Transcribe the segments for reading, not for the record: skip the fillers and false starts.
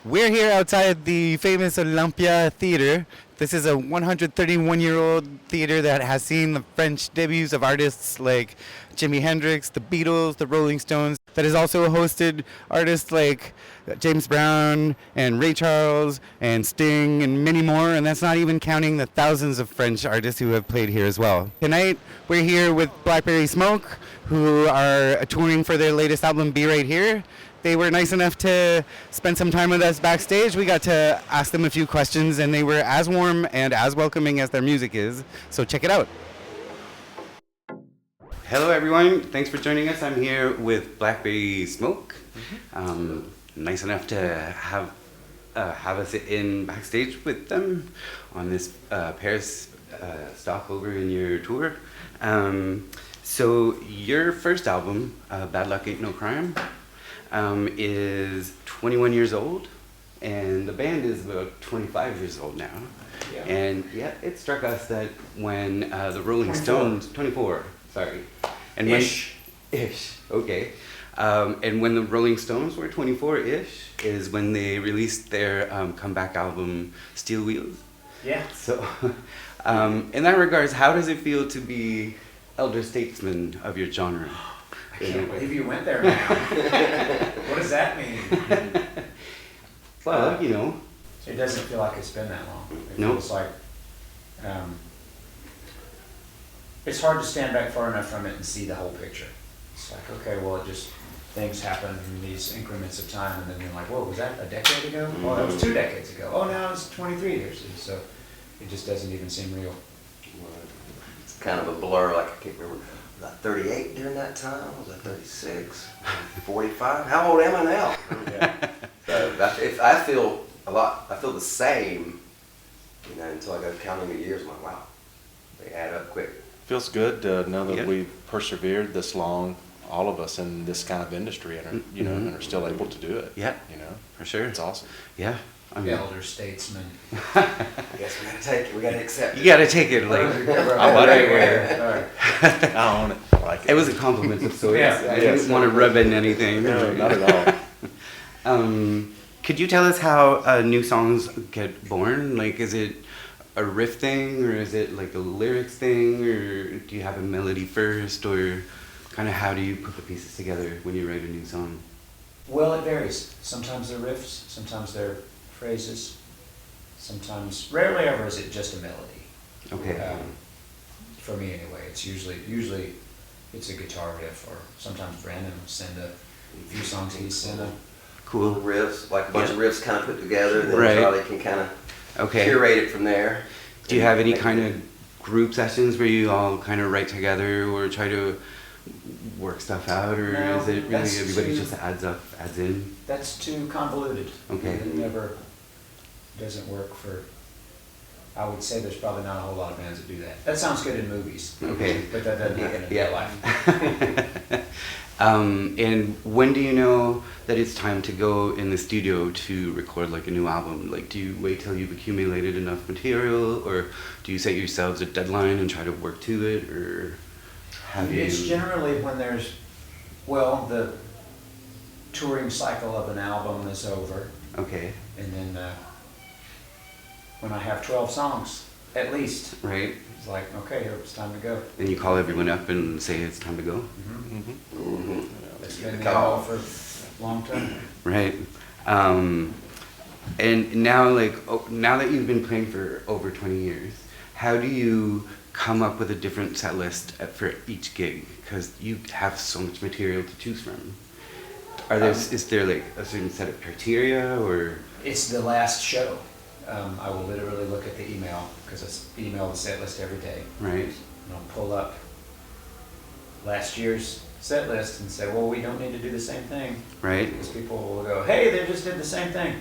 We're here outside the famous Olympia Theater. This is a 131-year-old theater that has seen the French debuts of artists like Jimi Hendrix, the Beatles, the Rolling Stones, that has also hosted artists like James Brown and Ray Charles and Sting and many more, and that's not even counting the thousands of French artists who have played here as well. Tonight, we're here with Blackberry Smoke, who are touring for their latest album, Be Right Here. They were nice enough to spend some time with us backstage. We got to ask them a few questions, and they were as warm and as welcoming as their music is. So check it out. Hello, everyone. Thanks for joining us. I'm here with Blackberry Smoke. Nice enough to have us in backstage with them on this Paris stopover in your tour. So your first album, Bad Luck Ain't No Crime, is 21 years old, and the band is about 25 years old now. Yeah. And yeah, it struck us that when the Rolling Stones, 24, sorry. And ish. Okay. And when the Rolling Stones were 24-ish is when they released their comeback album, Steel Wheels. Yeah. So in that regards, how does it feel to be elder statesmen of your genre? I can't believe you went there now. What does that mean? Well, you know. It doesn't feel like it's been that long. It feels like it's hard to stand back far enough from it and see the whole picture. It's like, okay, well, it just, things happen in these increments of time, and then you're like, whoa, was that a decade ago? Mm-hmm. Oh, that was 2 decades ago. Oh, now it's 23 years. And so it just doesn't even seem real. It's kind of a blur, like I can't remember. Was I 38 during that time? Was I 36? 45? How old am I now? Yeah. So I feel the same, you know, until I go counting the years. I'm like, wow, they add up quick. Feels good now that we've persevered this long, all of us in this kind of industry, and are, you know, and are still able to do it. Yeah, you know, for sure. It's awesome. Yeah. I mean, elder statesman. I guess we gotta take it. We gotta accept it. You gotta take it, like. I'm right. I own it. I like it. It was a compliment of sorts. Yeah, I didn't want to rub in anything. No, not at all. Could you tell us how new songs get born? Like, is it a riff thing, or is it like a lyrics thing, or do you have a melody first, or kind of how do you put the pieces together when you write a new song? Well, it varies. Sometimes they're riffs, sometimes they're phrases, rarely ever is it just a melody. Okay. For me anyway, it's usually it's a guitar riff, or sometimes Brandon will send a few songs, he's send a cool riffs, like a bunch of riffs kind of put together, then Charlie can kind of curate it from there. Do you have any kind of group sessions where you all kind of write together or try to work stuff out, or is it really everybody just adds in? That's too convoluted. Okay. It never doesn't work for, I would say there's probably not a whole lot of bands that do that. That sounds good in movies. Okay. But that doesn't happen in real life. And when do you know that it's time to go in the studio to record like a new album? Like, do you wait till you've accumulated enough material, or do you set yourselves a deadline and try to work to it, or how do you? It's generally when there's, well, the touring cycle of an album is over. Okay. And then when I have 12 songs, at least. Right. It's like, okay, it's time to go. And you call everyone up and say it's time to go? Mm-hmm. Mm-hmm. Mm-hmm. It's been the call for a long time. Right. And now, now that you've been playing for over 20 years, how do you come up with a different set list for each gig? Because you have so much material to choose from. Is there like a certain set of criteria, or? It's the last show. I will literally look at the email, because I email the set list every day. Right. And I'll pull up last year's set list and say, well, we don't need to do the same thing. Right. Because people will go, hey, they just did the same thing.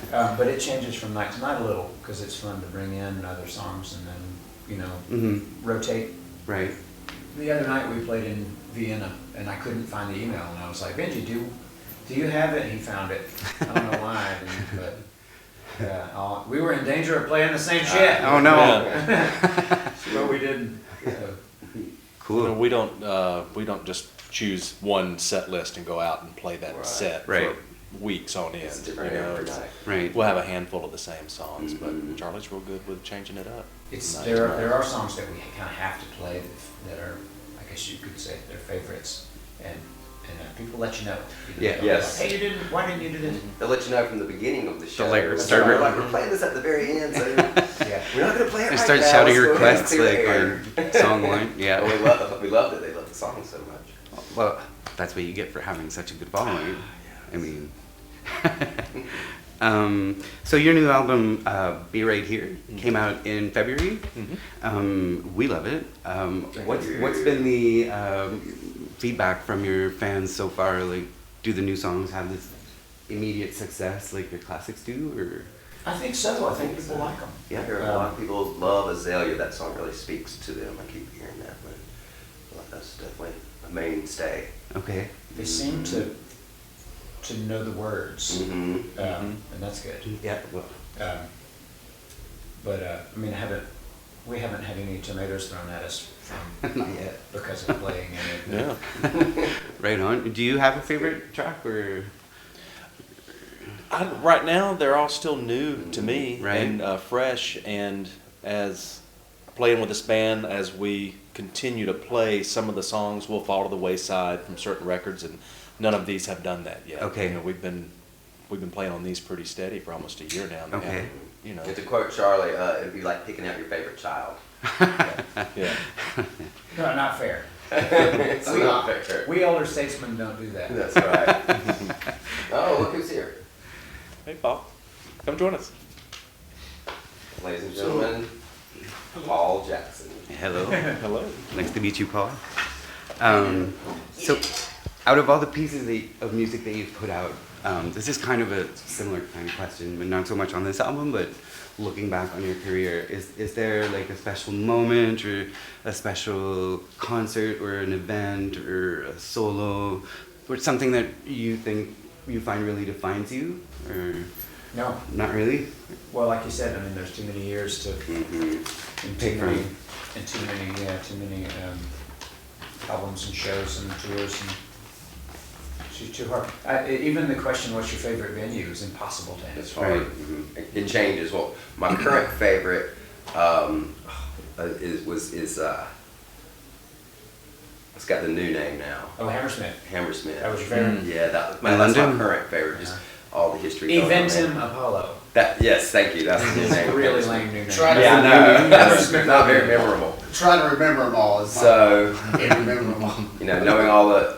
But it changes from night to night a little, because it's fun to bring in other songs and then, you know, rotate. Right. The other night we played in Vienna, and I couldn't find the email, and I was like, Benji, do you have it? And he found it. I don't know why I didn't, but we were in danger of playing the same shit. Oh no! But we didn't. Cool. You know, we don't just choose one set list and go out and play that set. Right. weeks on end. It's You different know, every it's- night. Right. we'll have a handful of the same songs, Mhm. but Charlie's real good with changing it up. It's, Nice. there are songs that we kind of have to play that are, I guess you could say, they're favorites, and people let you know. Yeah. They'll be Yes. like, hey, why didn't you do this? They'll let you know from the beginning of the show. like, That's start why re- we're like, we're playing this at the very end, so Yeah. we're not gonna play it They right start now. shouting Let's go ahead and requests clear like the air. on song one. Yeah. Oh, we loved it. They loved the song so much. Well, that's what you get for having such a good following. I mean, so your new album, Be Right Here, came out in February. We love it. What's been the feedback from your fans so far? Like, do the new songs have this immediate success like your classics do, or? I think so. I think people like them. Yeah, I hear a lot of people love Azalea. That song really speaks to them. I keep hearing that one. Well, that's definitely a mainstay. Okay. They seem to know the words, Mm-hmm. and that's good. Yeah. Well. But I mean, we haven't had any tomatoes thrown at us from Not yet. because of playing in it. Yeah. Right on. Do you have a favorite track, or? Right now, they're all still new to me Right. and fresh. And as playing with this band, as we continue to play, some of the songs will fall to the wayside from certain records, and none of these have done that yet. Okay. You know, we've been playing on these pretty steady for almost a year now. Okay. And, you know, And to quote Charlie, it'd be like picking out your favorite child. yeah. No, not fair. It's not fair. We older statesmen don't do that. That's right. Oh, look who's here. Hey, Paul, come join us. Ladies and gentlemen, Paul Jackson. Hello. Hello. Nice to meet you, Paul. So, out of all the pieces of music that you've put out, this is kind of a similar kind of question, but not so much on this album, but looking back on your career, is there like a special moment or a special concert or an event or a solo or something that you think you find really defines you, or No. not really? Well, like you said, I mean, there's too many years to, Mm-hmm. and Pick too many albums and shows and tours, and it's too hard. Even the question, "What's your favorite venue?" is impossible to It's answer. hard. Right. Mhm. It changes. Well, my current favorite is it's got the new name now. Oh, Hammersmith. Hammersmith. That was your favorite. Yeah, that's In my London? current favorite. Just all the history. going on there. Eventim Apollo. That yes, thank you. That's the new name. Really lame new name. Try to- Yeah, I know. That's Hammersmith. not very memorable. Trying to remember them all is So, can't remember them all. knowing all the,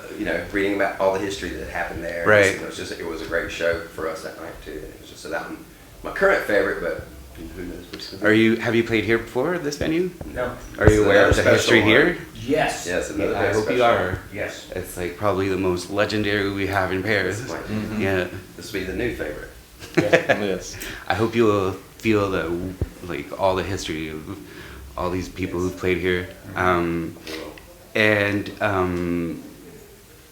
reading about all the history that happened there. Right. It was a great show for us that night too. And it was just so that one, my current favorite, but who knows which one. Have you played here before, this venue? No. Are you It's aware another of the special history one. here? Yes. Yes, another I very hope you special are. one. Yes. It's like probably the most legendary we have in Paris. It's like, Yeah. This will be the new favorite. Yeah. Yes. I hope you will feel all the history of all these people who've played here. And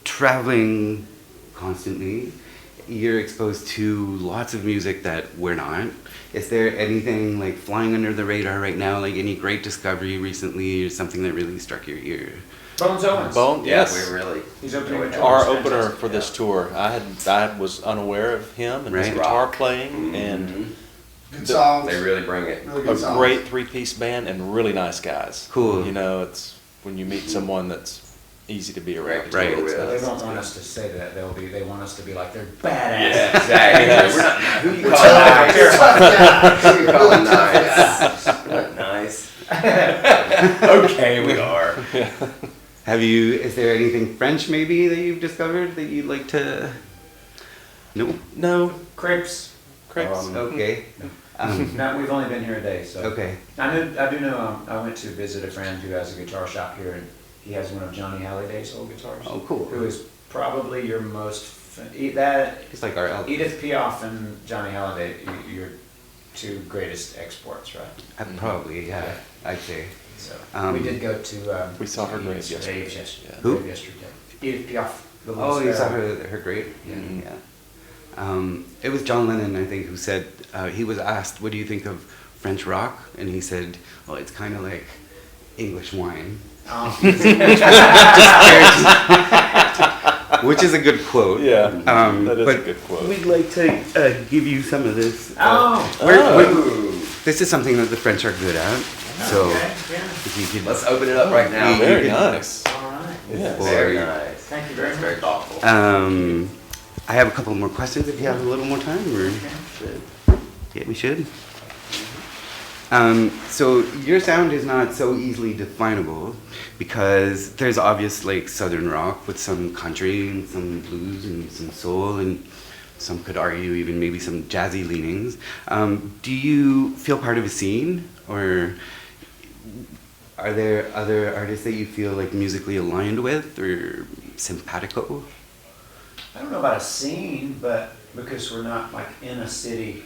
traveling constantly, you're exposed to lots of music that we're not. Is there anything like flying under the radar right now, like any great discovery recently or something that really struck your ear? Bones Owens. Yes. We really. He's opening the Our doors. opener Fantastic. for this tour, I was unaware of him and his Right. guitar playing, and Good songs. They really bring it. Really a good songs. great three-piece band and really nice guys. Cool. You know, it's when you meet someone that's easy to be around. Right. It's, They They it's don't want good. us to say that. They want us to be like, they're badass. Yeah, exactly. We're not, who you We're call tough. nice? Yeah. Who you call nice? We're not nice. Okay, we are. Is there anything French maybe that you've discovered that you'd like to? Nope. No, Crepes. Crepes. Okay. No, we've only been here a day, so. Okay. I do know, I went to visit a friend who has a guitar shop here, and he has one of Johnny Halliday's old guitars. Oh, cool. Who is probably your most, It's like our Elvis. Edith Piaf and Johnny Halliday, your two greatest exports, right? Probably, yeah. I'd say. So, Um, we did go to. We saw her grave Dave's yesterday. yesterday. Yeah. Who? Grave yesterday. Edith Piaf. the little Oh, you saw sparrow. her great? Yeah. Yeah. It was John Lennon, I think, who said, he was asked, what do you think of French rock? And he said, well, it's kind of like English wine. Oh. which is a good quote. Yeah, that is but a good quote. we'd like to give you some of this. This is something that the French are good at. So Okay, yeah. if you could, Let's open it up right now. You Very could- nice. All right. Yes. Very nice. Thank you very That's much. very thoughtful. I have a couple more questions if you have a little more time. Or, yeah, we should. So your sound is not so easily definable because there's obvious like southern rock with some country and some blues and some soul and some could argue even maybe some jazzy leanings. Do you feel part of a scene, or are there other artists that you feel like musically aligned with or simpatico? I don't know about a scene, but because we're not like in a city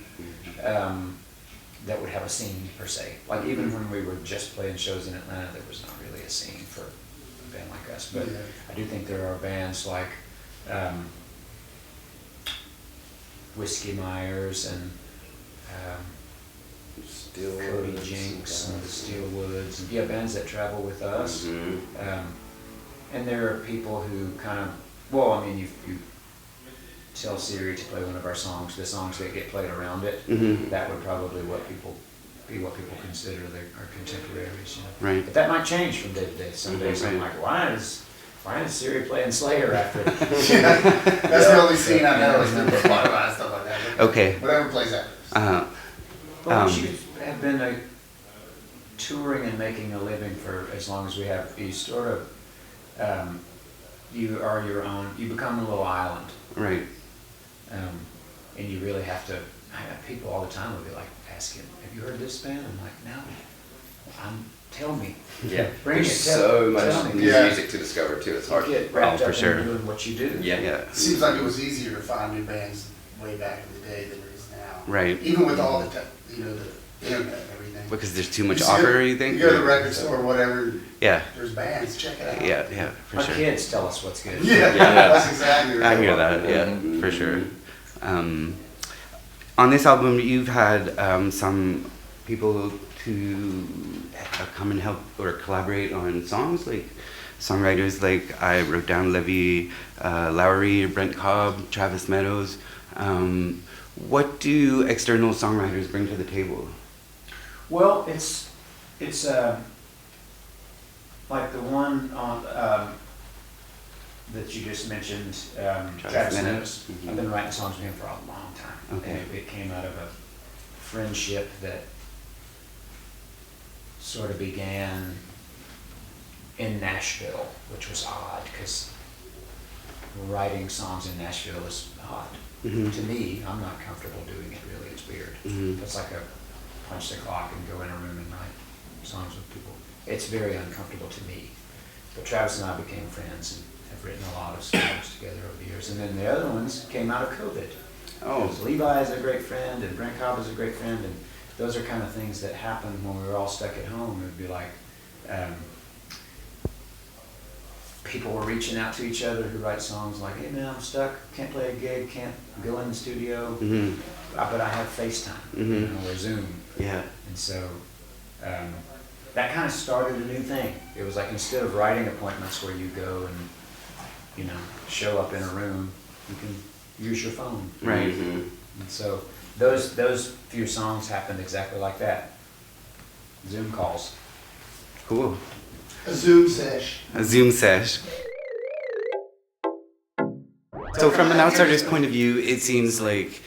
that would have a scene per se. Like even when we were just playing shows in Atlanta, there was not really a scene for a band like us. But Yeah. I do think there are bands like Whiskey Myers and Cody Jinks and the Steelwoods, and yeah, bands that travel with us. And there are people who kind of, well, I mean, you tell Siri to play one of our songs, the songs that get played around it, that would probably be what people consider our contemporaries. You know? Right. But that might change from day to day. Some days I'm like, why is Siri playing Slayer after? That's the only scene I know is number Spotify and stuff like that. Okay. Whatever plays after. Well, you have been touring and making a living for as long as we have. You sort of, you are your own. You become a little island. Right. And you really have to. People all the time will be like asking, "Have you heard this band?" I'm like, "No." Tell me. Yeah, Bring there's it, tell- so much tell me. new Yeah. music to discover too. It's hard. Get wrapped for up sure. in doing what you do. Yeah. Yeah. It seems like it was easier to find new bands way back in the day than it is now. Right. Even with all the, the internet and everything. Because there's too much You offer, go- you think? You go to the record store or whatever, Yeah. there's bands, check it out. Yeah, for Our sure. kids tell us what's good. Yeah, that's exactly right. I hear that, yeah, for sure. On this album, you've had some people to come and help or collaborate on songs, like songwriters like I wrote down Levy Lowry, Brent Cobb, Travis Meadows. What do external songwriters bring to the table? Well, it's like the one on that you just mentioned, Travis Meadows. Meadows. I've been writing songs with him for a long time. Okay. And it came out of a friendship that sort of began in Nashville, which was odd because writing songs in Nashville is odd. To me, I'm not comfortable doing it really, it's weird. It's like a punch the clock and go in a room and write songs with people. It's very uncomfortable to me. But Travis and I became friends and have written a lot of songs together over the years. And then the other ones came out of COVID. Oh. Because Levi is a great friend and Brent Cobb is a great friend, and those are kind of things that happened when we were all stuck at home. It would be like people were reaching out to each other who write songs like, "Hey man, I'm stuck, can't play a gig, can't go in the studio, but I have FaceTime, you know, or Zoom." Yeah. And so that kind of started a new thing. It was like instead of writing appointments where you go and, you know, show up in a room, you can use your phone. Right. And so those few songs happened exactly like that. Zoom calls. Cool. A Zoom sesh. A Zoom sesh. So from an outsider's point of view, it seems like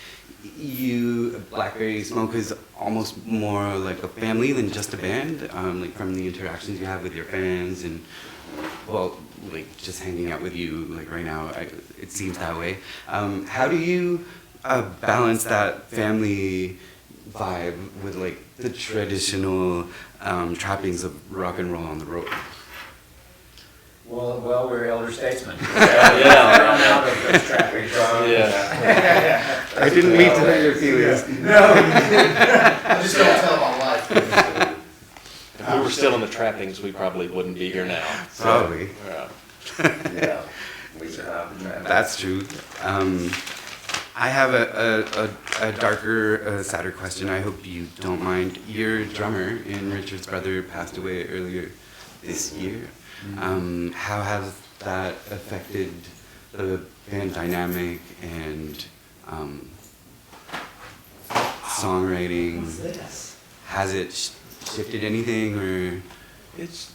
Blackberry Smoke is almost more like a family than just a band. Like from the interactions you have with your fans and, well, like just hanging out with you, like right now, it seems that way. How do you balance that family vibe with like the traditional trappings of rock and roll on the road? Well, we're elder statesmen. Yeah. I'm out of those trappings. Yeah. I didn't mean to hurt your feelings. I just don't tell my life. If we were still in the trappings, we probably wouldn't be here now. So, Probably. yeah. Yeah, we survived the traffic. That's true. I have a darker, sadder question. I hope you don't mind. Your drummer in Richard's Brother passed away earlier this year. How has that affected the band dynamic and songwriting, What's this? has it shifted anything, or It's,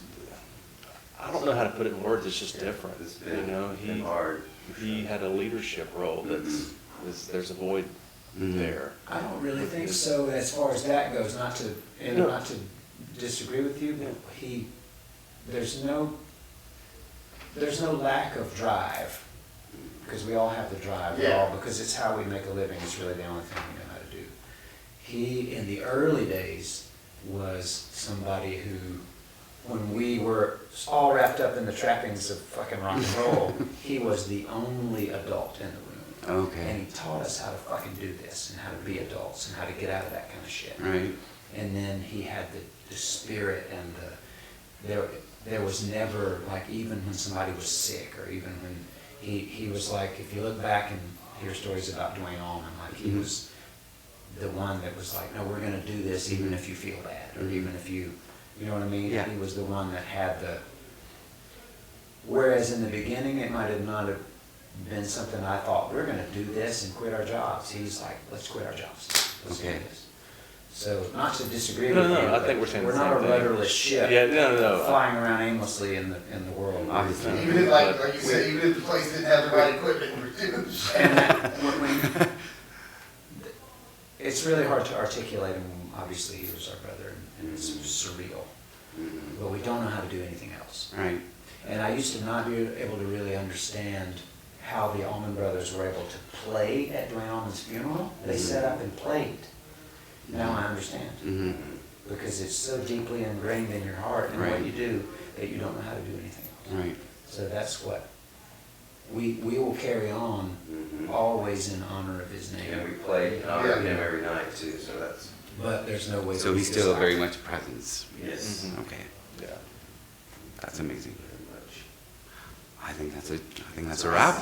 I don't know how to put it in words, it's just different. It's been, You know, been hard. he had a leadership role there's a void there. I don't really think so as far as that goes, not to disagree with you, but there's no lack of drive, because we all have the drive, because it's how we make a living, it's really the only thing we know how to do. He, in the early days, was somebody who, when we were all wrapped up in the trappings of fucking rock and roll, he was the only adult in the room. okay, And he taught us how to fucking do this, and how to be adults, and how to get out of that kind of shit. right? And then he had the spirit, and there was never, like, even when somebody was sick, or even when he was like, if you look back and hear stories about Dwayne Allman, like, he was the one that was like, no, we're gonna do this even if you feel bad, or even if you know what I mean? Yeah. He was the one that had whereas in the beginning, it might have not have been something I thought, we're gonna do this and quit our jobs. He's like, let's quit our jobs. Let's Okay. do this. So, not to disagree No, with no, you, I but think we're saying the not a same thing. rudderless ship. Yeah, no. Flying around aimlessly in the world. Obviously. Even if, like you said, even if the place didn't have the right equipment, we're doing the shit. And that, it's really hard to articulate, and obviously he was our brother, and it's surreal. But we don't know how to do anything else. Right. And I used to not be able to really understand how the Allman Brothers were able to play at Dwayne Allman's funeral. They set up and played. Now I understand. Mm-hmm. Because it's so deeply ingrained in your heart and Right. what you do that you don't know how to do anything else. Right. So that's what we will carry on always in honor of his name. And we play honor him every night too, so that's. But there's no way. So we he's can still stop. very much a presence. Yes. Mhm. Okay, Yeah. that's amazing. Very much. I think that's a wrap.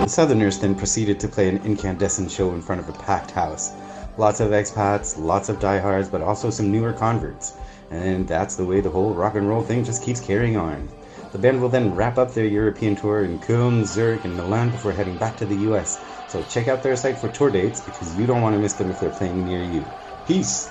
The Southerners then proceeded to play an incandescent show in front of a packed house. Lots of expats, lots of diehards, but also some newer converts. And that's the way the whole rock and roll thing just keeps carrying on. The band will then wrap up their European tour in Köln, Zurich, and Milan before heading back to the US. So check out their site for tour dates, because you don't want to miss them if they're playing near you. Peace!